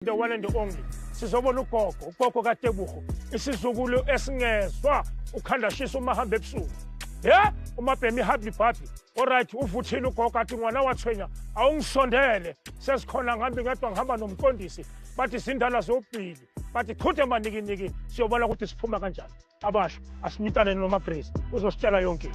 The one and the only sizobona ugogo kaTebugo isizukulu esingezwa ukhanda shisa umahamba ebusuku umabhemi happy baby alright uvuthile ugogo athi ngwana wathwenya awungisondele sesikhona ngihambe ngedwa ngihamba nomqondisi bathi izindala zobhili bathi qhuthe maniki siyobona ukuthi siphuma kanjani abasho asinyitane noma Grace uzositshela yonke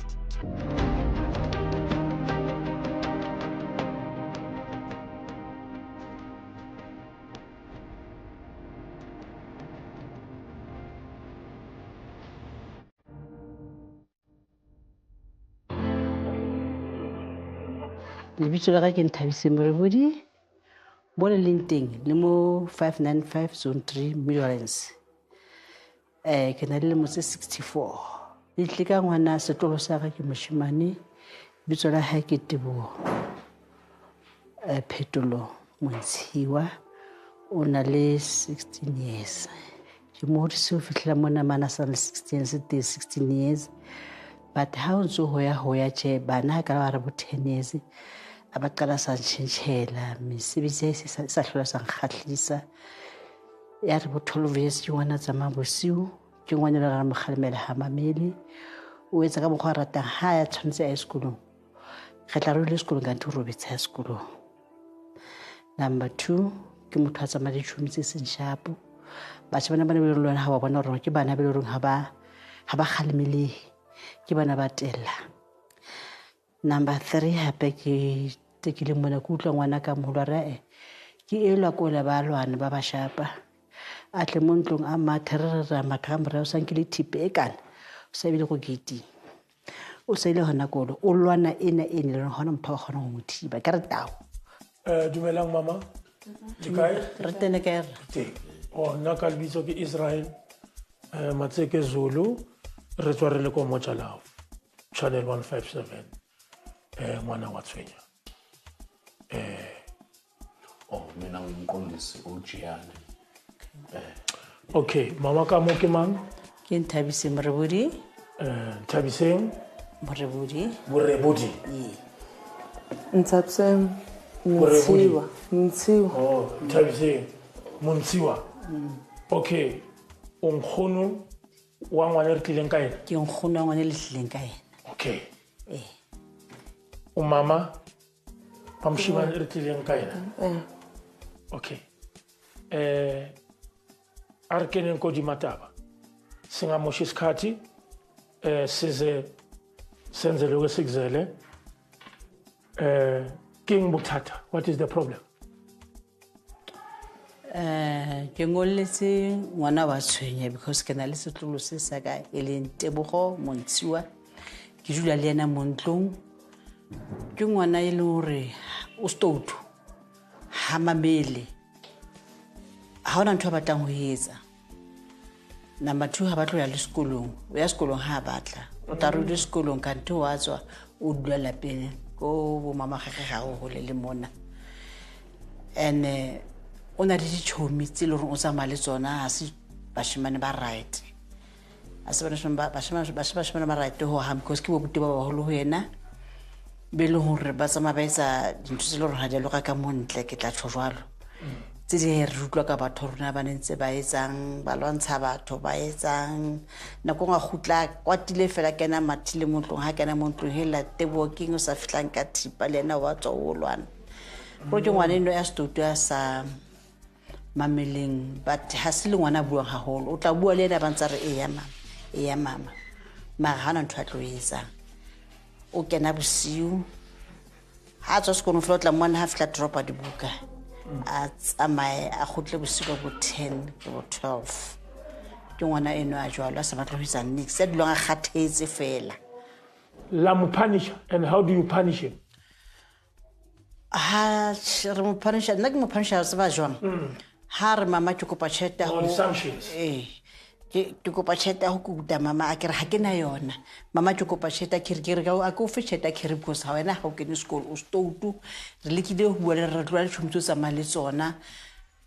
Lebitso la ka ke Nthabise Morebodi mo le leng teng le mo 595 zone 3 Millionaires ke na le mo 64 le tleka ngwana setlolo sa ka ke moshimane bitso la hae ke Tebogo Phetolo Montshiwa o na le 16 years ke mo se fihlela mona mana sa 16 years but how so hoya che bana ka ba re bo 10 years abaqala santshentshela misebetsi sa hlola sa nkgatlisa ya re bo 12 years ke ngwana tsamaya bosiu ke ngwana le ra moghalemela ha mamele o etsa ka mogwa rata ha ya tshwanetse a sekolong re tla re le sekolong ka ntho robetsa ya sekolong number 2 ke motho a tsamaya ditšhomi tse senshapo ba tsebana bana be le lona ha ba bona gore ke bana be le reng ha ba khalemele ke bana ba tella number 3 hape ke tekile mona ku utlwa ngwana ka moholo re ke elwa ko le ba lwana ba ba shapa a tle mo ntlong a matherera makamra o sankile thipe e kana o sa bile go gate o sa ile hona kolo o lwana ena le hona motho wa gona go mothiba ka re tao dumelang mama dikae re tene ka re nna ka lebitso ke Israel Matseke Zulu re tswa re le ko Mojalao channel 157 ngwana wa tshwenya mina ngumqondisi uJiyane okay mama ka mo ke mang ke Nthabise Morebodi Nthabiseng Morebodi Nthabiseng Montshiwa Nthabiseng Montshiwa okay unkgono wa ngwana re tlileng ka ena ke nkgono wa ngwana le tlileng ka ena okay umama pamshimane re tlileng ka ena okay arkenen ko dimataba singamoshi isikhathi size senze lokho sikuzele king buthatha what is the problem ke ngolletse ngwana wa tshwenya because ke na le setlolo se sa ka e leng Tebogo Montshiwa ke dula le yena mo ntlong ke ngwana e le hore o stoutu ha mamele ha ona ntho ba batlang ho etsa number 2 ha ba tlo ya le sekolong o ya sekolong ha batla o tla re sekolong ka ntho wa tswa o dula lapeng ko bo mama gagwe ga o le mona ene ona le ditšhomi tse le reng o tsamaya le tsona ha se bashimane ba right a se bashimane ba right ho ham because ke bo buti ba baholo ho yena be le hore ba tsamaya ba etsa dintho tse le reng ha di loka ka montle ke tla tjho jwalo tse di re utlwa ka batho rona ba nentse ba etsang ba lwantsha batho ba etsang nako nga khutla kwatile fela kena mathile mo ntlong ha kena mo ntlong hela Tebogo king o sa fitlang ka thipa le ena wa tswa o lwana go ke ngwana eno ya stoutu ya sa mameleng but ha se le ngwana buang haholo o tla bua le ena ba ntse re ya mama mara hana ntho a tlo etsa o kena bosiu ha tswa sekolo fela o tla mona ha fitla dropa dibuka a tsamaye a khutle bosiu ka bo 10 ke bo 12 ke ngwana eno a jwalo a sa batla ho etsa nix se dilong a kgathetse fela la mo punish and how do you punish him re mo punish nna ke mo punish se ba jwang ha re mama ke kopa tšhelete ho ke kopa tšhelete ho kuta mama a ke re ha ke na yona mama ke kopa tšhelete ke re ka a go fe tšhelete ke re because ha wena ha o kene sekolo o stoutu re lekile ho bua le re tloa le tšhomitso tsa mali tsona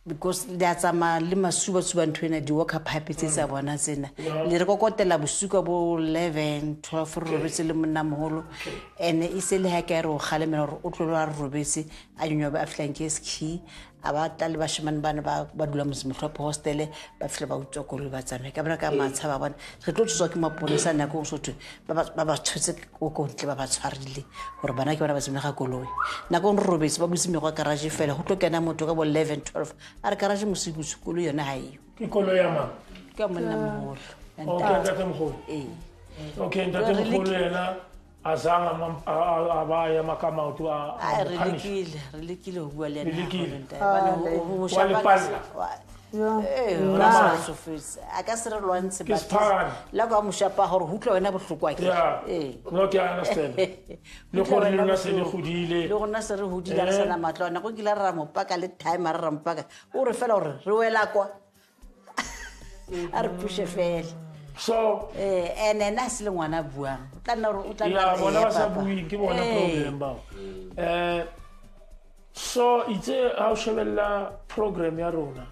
because le a tsama le masuba ntho ena di worker pipe tse tsa bona tsena le re kokotela bosuka bo 11 12 re robetse le monna moholo ene e se le ha ke re o khalemela gore o tlolo a robetse a nyoba a flanke ski abatali bashimane bana ba dula mosemotlhopho hostele ba fitlhe ba utsokolo ba tsamaye ka bona ka matsha ba bona re tlo tswa ke maponesa nako so thwe ba ba tshotse ko kontle ba ba tshwarile gore bana ke bona ba semega koloi nako re robetse ba buse megwa garage fela go tlo kena motho ka bo 11 12 a re garage mosigo sekolo yona ha iyo ke koloi ya mang ka monna moholo okay ntate mogolo okay ntate mogolo yena azanga abaya makamautu a re lekile go bua le a ka se re lwantshe la kwa moshapa gore go tlo wena bohlokwa ke no ke understand le gore le nna se le godile le gona se re hodile re sana matlo nako ke la re ra mopaka le time re ra mpaka o re fela gore re wela kwa a re pushe fela so ene na se le ngwana buang o tla nna o tla nna bona ba sa bui ke bona problem ba so itse ha o shebella program ya rona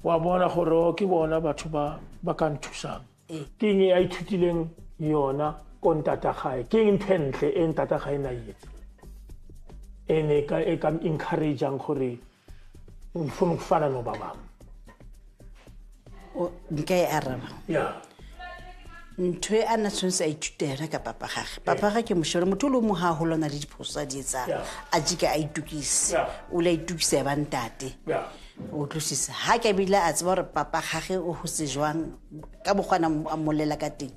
wa bona gore ke bona batho ba ka nthusang ke eng ya ithutileng yona kontata gae ke eng ntwentle e ntata gae na yetse ene ka e ka encourageang gore mfuna ukufana no babam nka e araba ntwe ana tshwantse a ithutela ka papa gage ke mosholo motho le mo ha holona le diphoso di etsa a jika a itukise o la itukise ba ntate o tlosisa ha ke bila a tseba gore papa gage o go se jwang ka bogwana a molela ka teng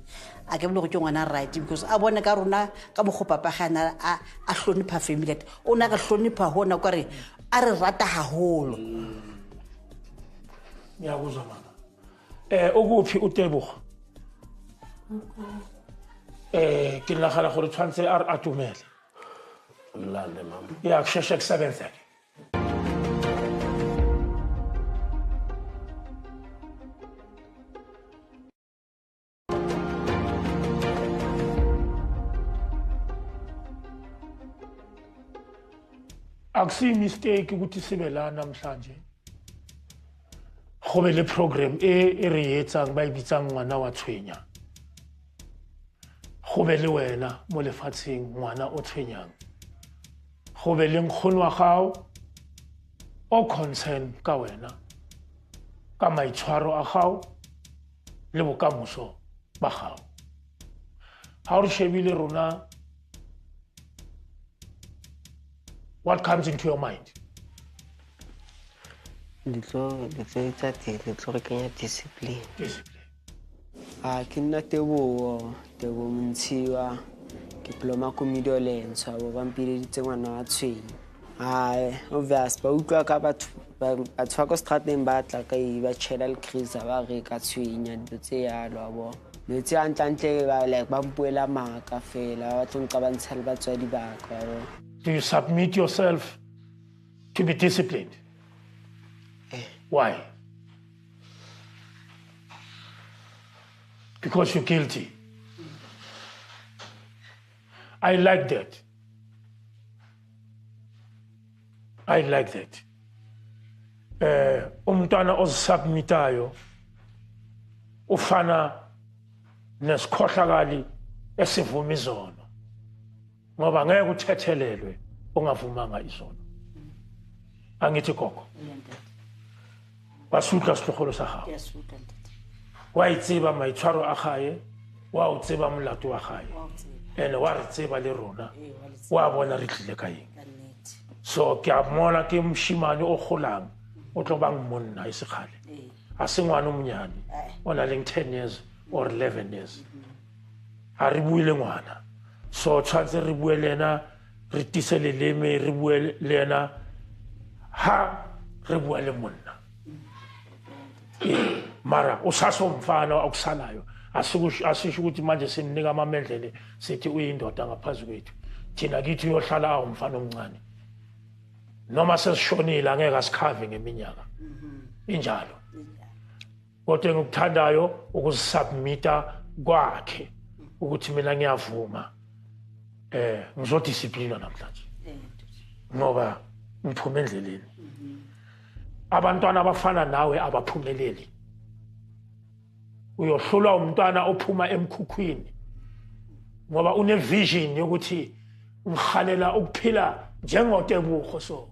a ke bile go ke ngwana right because a bone ka rona ka mogo papa gana a hlonipha family o na ka hlonipha hona ka re a re rata haholo ya kuzwa mama ukuphi uTebogo ke nagala gore tshwantse a atumele mlande mama ya kusheshe kusebenzeke akusi mistake ukuthi sibe la namhlanje go be le program e re etsang ba ibitsang ngwana wa tshwenya go be le wena mo lefatsheng ngwana o tshwenyang go be le nkgono wa gago o concern ka wena ka maitshwaro a gago le bokamoso ba gago ha o shebile rona what comes into your mind Litlo etsa letlo re kenya discipline ke nna Tebogo Montshiwa ke diploma comedy lentsha bo bampile ditse ngwana wa tshwenya obvious ba utlwa ka batho ba tswa ko strateng ba tla ka ba chela le crazy ba re ka tshwenya ditse yalo abo letsi antlantle ba like ba mpuela maka fela ba tlonka ba ntshela ba tswa dibaka ba do you submit yourself to be disciplined? Why? Because you're guilty. I like that. I like that. Umntwana ozisubmitayo ufana nesikhohlakali esivuma izono ngoba ngeke uthethelelwe ungavumanga izono angithi gogo basutla setlogolo sa gago wa itseba maitshwaro a gae wa o tseba molato wa gae ene wa re tseba le rona wa bona re tlile ka eng so ke a mona ke moshimane o golang o tlo bang monna e se khale a se ngwana o monyane o na leng 10 years or 11 years a re buile ngwana so tshwantse re bue lena re tisele leme re bue lena ha re bua le monna mara usaso mfana akusalayo asisho ukuthi manje sinika amamendlele sithi uyindoda ngaphansi kwethu thina kithi uyohlala umfana omncane noma sesishonile angeke asikhave ngeminyaka injalo kodwa ngikuthandayo ukuzisubmita kwakhe ukuthi mina ngiyavuma ngizodiscipline namhlanje ngoba ngiphume endleleni abantwana abafana nawe abaphumeleli uyohlulwa umntwana ophuma emkhukhwini ngoba une vision yokuthi ngihalela ukuphila njengoTebogo so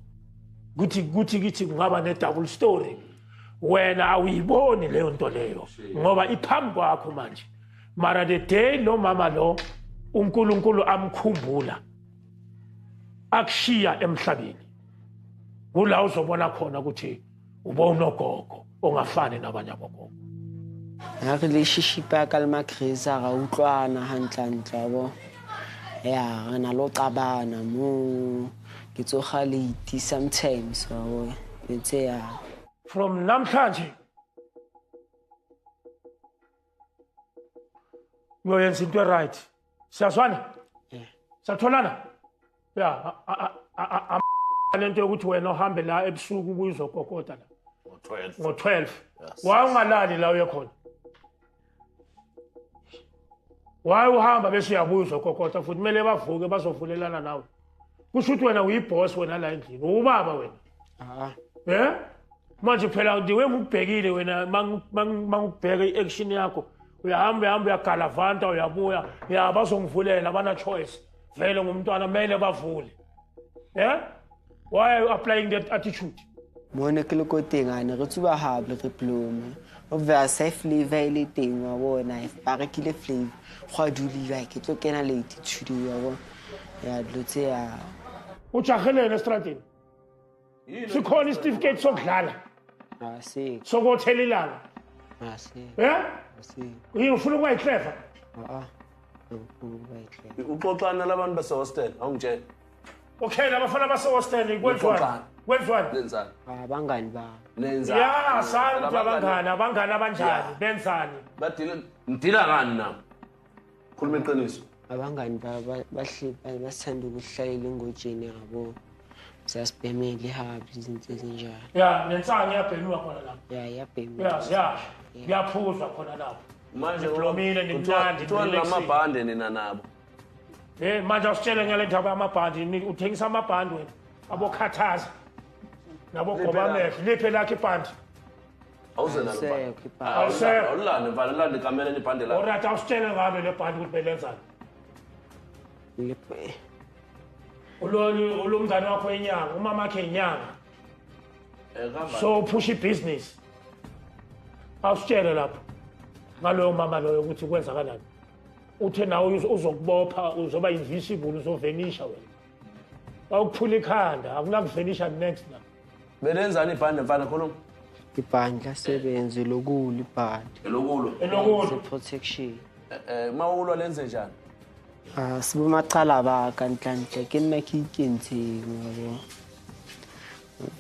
kuthi kithi kungaba ne double story wena awuyiboni leyo nto leyo ngoba iphambi kwakho manje mara the day lo mama lo uNkulunkulu amkhumbula akushiya emhlabeni kula uzobona khona ukuthi ubona ugogo ongafani nabanye abogogo relationship ya ka le makrisa ga utlwana hantlantle bo ya re na lo qabana mo ke tsoga late sometimes wa it's ya from namhlanje uyenza into right siyazwana satholana ya lento ukuthi wena uhambe la ebusuku kuyizokokota la ngo12 wawungalali la uyekhona wawuhamba bese uyabuya uzokokota futhi kumele bavuke bazovulelana nawe kusho ukuthi wena uyiboss wena la endlini ubaba wena manje phela ndiwe ngikubhekile wena mangikubheka iaction yakho uyahamba uyagalavanta uyabuya bazongivulela bana choice vele ngumntwana mele bavule why are you applying that attitude mone ke le ko tengane re tsuba hable re plume obviously safely violating wa bona if ba rekile flavor gwa duliwa ke tlo kena late tudio wa bona ya dlotse ya ujagelele estradini sikhona certificate sokudlala asi sokothelelana asi yini ufuna ukuba iclever uxoxana labantu base hostel awungitshela okay labafana base hostel kwenzwani lenzani abangani ba nenza ya santi abangani abanjani benzani ndila kani nabo khuluma iqiniso abangani bahle basithanda ukuhlayela ingojeni yabo sasibhemeli habi izinto ezinjalo ya nensanga iyabhemiwa khona lapho ya iyabhemiwa iyaphuzwa khona lapho manje Blomile nimnandi lamabhande nina nabo manje usitshele ngale ndaba yamabhandi uthengisa amabhandi wena abokhathaza nabogobamehlo liphe lakhe ibhandi awulande valelande kamele nibhande la alright awusitshele ngalo le bhandi ukuthi belenzani ulomngane wakho enyanga umama wakhe inyanga so push business awusitshele lapho ngaloyo mama loyo ukuthi kwenza kanjani uthe nawe uzokubopha uzoba invisible uzovenisha wena awukuphula ikhanda akunakuvenisha next na belenzani ibhande mfana khuluma ibhandi lasebenzi lokulu ibhandi elokulo protection mawulwa lenze njani sibo macala ba kantle ke nna ke ikentse ngabo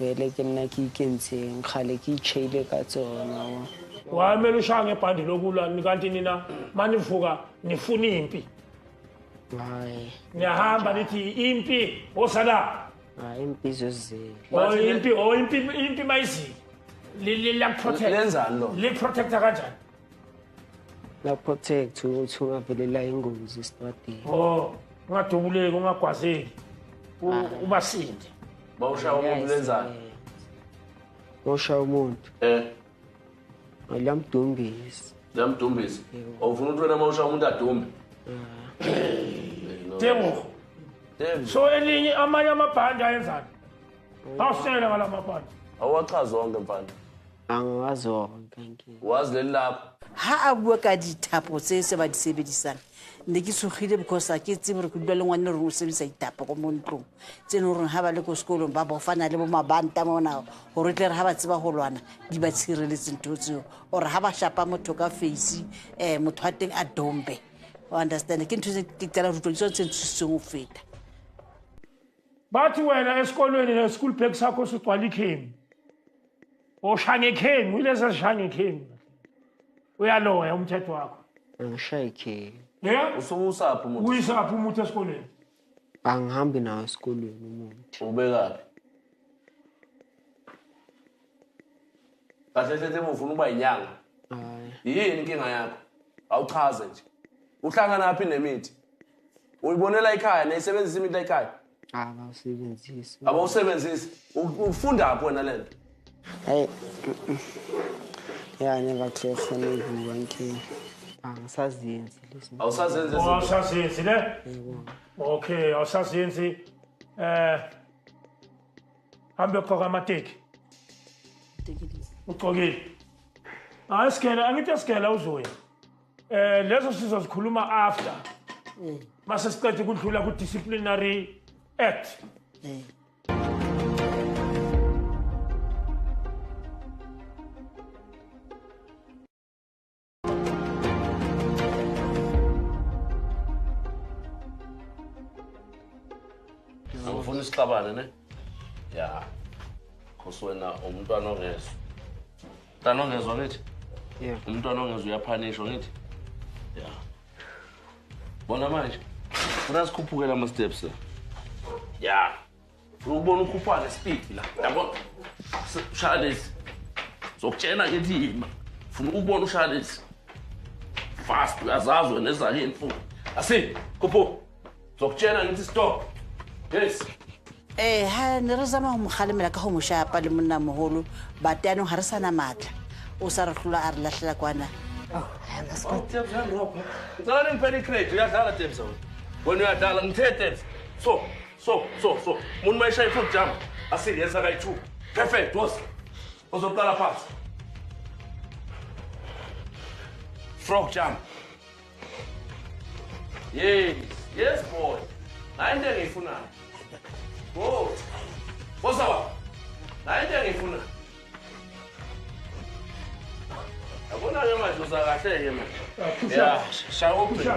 vele ke nna ke ikentse ngkhale ke ichile ka tsona wamele ushaya ngebhandi lokulwa kanti nina manivuka nifuna impi hayi niyahamba nithi impi osala impi zozile impi mayizile la protect lenzani lo le protector kanjani la protect ukuthi ungavelela ingozi estradini ungadubuleki ungagwazeki ubasinde bawushaya umuntu lenzani bawushaya umuntu lamdumbisi awufuna ukuthi wena mawushaya umuntu adumbe Tebogo so elinye amanye amabhandi ayenzani awusitshele ngala mabhandi awachaza zonke mfana angazonke nkingi wazi leli lapho ha a bua ka dithapo tse se ba di sebedisang ne ke sogile because a ke tsebe re kudula le ngwane re o sebedisa dithapo go mo ntlong tse no re ha ba le ko sekolong ba bofana le bo mabanta mona gore tle re ha ba tseba go lwana di ba tshireletse ntho tseo or ha ba shapa motho ka face motho a teng a dombe o understand ke ntho ke tsela rutlo tse tseng o feta bathi wena esikolweni ne school bag sakho sigcwala ikhemi oshange ikhemi uyileza shange ikhemi uyaloya umthetho wakho angishaya ikhemi usukusaphi umuntu uyisaphi umuntu esikolweni angihambi nawo esikolweni umuntu ubekaphi kahle hle ufuna ukuba inyanga yini inkinga yakho awuchaze nje uhlangana naphi nemithi uyibonela ekhaya nayisebenzisa imithi ekhaya abawusebenzisi ufunda apho wena lento hey ya never clear khona ukuba nkinga angisazenzi listen awusazenzi le okay awusazenzi hambe qhoka amateki uqhokile ayisikela angithi asikela uzoya lezo sizozikhuluma after mase siqede ukudlula ku disciplinary act Angifuna isixabane ne? Ya. Khosi wena umntwana ongezwe. Umntwana ongezwe ngithi? Yeah. Umntwana ongezwe uyaphanishwa ngithi? Ya. Bona manje. Ufuna sikhuphukela ama steps. Ya. Ufuna ukubona ukhuphana speed la. Yabona? Shades. Zokutshena ke thima. Ufuna ukubona ushades. Fast uyazazi wena ezakini mfuni. Asi, khuphu. Zokutshena ngithi stop. Yes. Ha ne re zama go mogalemela ka go mo shapa le monna mogolo but ya no ga re sana matla o sa re hlola a re lahlela kwana Ngicela ngiphele icrate uyadlala Tebs wena. Wena uyadlala ngithe Tebs. So. Umuntu mayishaya ifrog jump asiyenza kayi2. Perfect was. Uzoqala phansi. Frog jump. Yes boy. Hayi into engiyifunayo. Oh. Bosawa. Hayi into engiyifunayo. Yabona ke manje uzakahle ke manje. Yeah, shawuqina.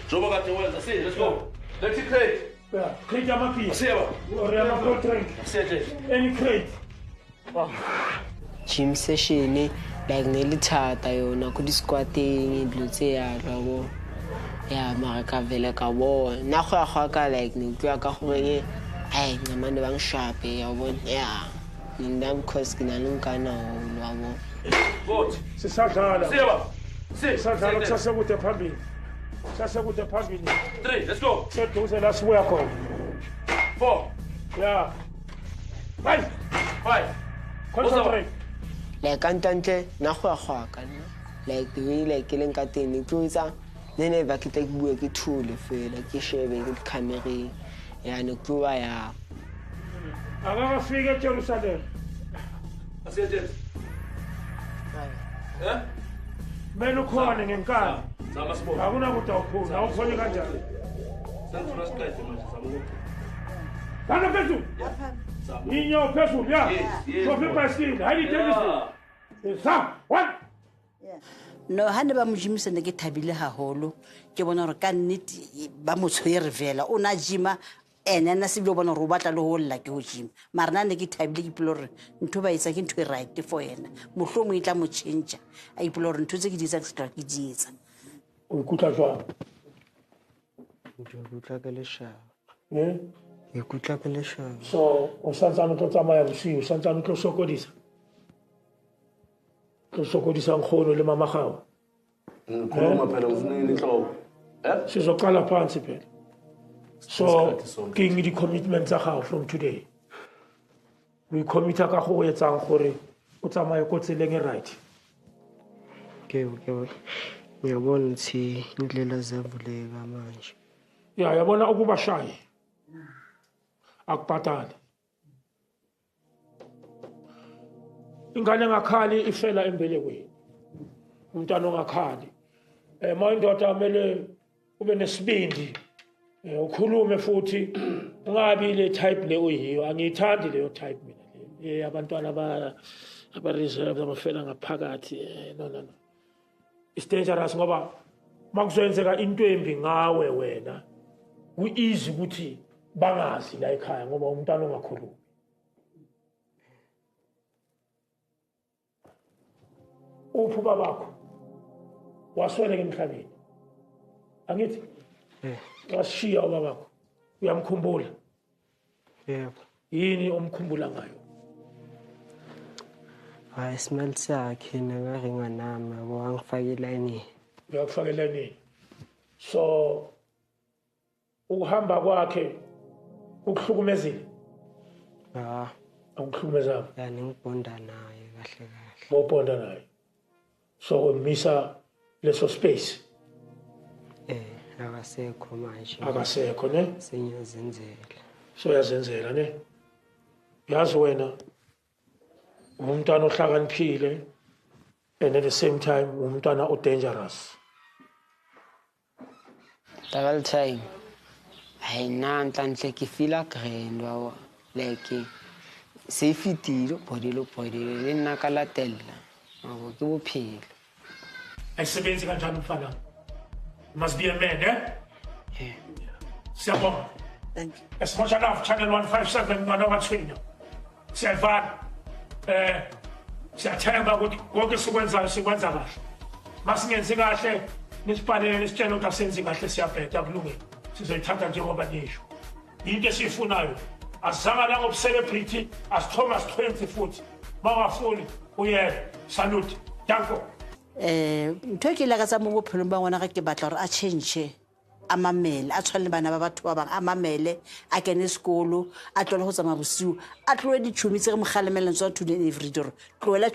Njoba kade wenza. See, let's go. Let's crate. Yeah, crate amaphisi. Siyeba. Or ama pro drink. Siyaje. Any crate. Gym session like nelithata yona ku di-squatting dilo tse yalo bo ya mara ka vele ka bo na go ya ka like ne tloya ka gore ai ngamane bang shape ya bo ya nda because ke na le nkana wa bo Good. Sisadlala. Siyeba. Sisadlala kusasekude phambili. Sasekude phambili. 3, let's go. Seduze la sibuya khona. 4, Yeah. 5. 5. Concentrate. like kantantle na go ya ka like the way like ke leng ka teng e tloetsa ne ne ba ke tla bua ke thule fela ke shebe ke camereng ya ne tloa ya Akakafika eJerusalem. Asiyaje. Mele ukhona ngenkani. Zama sibona. Akunakuthi awukhona. Awukhoni kanjani. Senzula siqede manje zama ukuthi. Bana phezulu. Inyo phezulu ya. Yes. Sofi ibhayisikili. Hayi tennis. Sa. One. no ha ne ba mo jimisa ne ke thabile haholo ke bona gore ka nnete ba mo tshwere vela o na jima ene na se bile bona re o batla le go lla ke go jima mara na ne ke thabile ke pelo gore ntho ba etsa ke ntho e right for ena mohlo mo e tla mo change a ipelo gore ntho tse ke di etsa ke di etsa O ikutlwa jwang? Ke ke le shaba Eh? ke ke le shaba So o santsane o tlo tsamaya bosigo o santsane o tlo sokodisa tlo sokodisa nkgono le mama gago Ngikhuluma phela ngifuna inhloko. sizoqala phansi phela so ke eng di-commitment tsa gago from today o icommita ka go etsang gore o tsamaye ko tseleng e right ke ngiyabona ukuthi indlela ziyavuleka manje ya yabona ukuba shayi akubhatali ingane engakhali ifela embelekweni umntwana ongakhali ma indoda kumele ube nesibindi ukhulume futhi ungabi le type le uyiyo angiyithandi leyo type mina le abantwana aba-reserve abafela ngaphakathi no it's dangerous ngoba makuzoyenzeka into embi ngawe wena ku-easy ukuthi bangazi la ekhaya ngoba umntwana ongakhulumi uphi babakho wasweleka emhlabeni angithi washiya ubabakho uyamkhumbula yebo yini omkhumbula ngayo hayi smell sakhe nakaringa nami yabo angifakela ini uyakufakela nini so ukuhamba kwakhe ukuhlukumezile akuhlukumezanga yani ngibonda naye kahle kahle bobonda naye so umisa leso space akasekho manje akasekho ne senyazenzela so yazenzela ne yazi wena umntwana ohlakaniphile and at the same time umntwana o-dangerous. Double time. I know ntle ke feel grand wa like safety lo body le nna ka latella. Mabo ke bophelo. Ayisebenzi kanjani mfana? You must be a man, eh? Yeah. Siyabonga. Thank you. As much enough, Channel 157 mwana wathwenya. Siyavana. Siyathemba ukuthi konke sikwenzayo sikwenza kahle. Masingenzi kahle, nisibhalele nisitshela ukuthi asenzi kahle siyabheda kulungile. Sizoyithatha njengoba nisho. Into esifunayo. Asizanga la ngobcelebrity, as Thomas 20 futhi. Mawafuni uyele. Salute. Danko. Ntho ke la ka tsa mo bophelo ba ngwana ga ke batla gore a change amamele a tshwane bana ba batho ba bang amamele a kene sekolo a tlole go tsamaya bosiu a tlole ditšhomi tse re mogalemelang tswa to every day tloela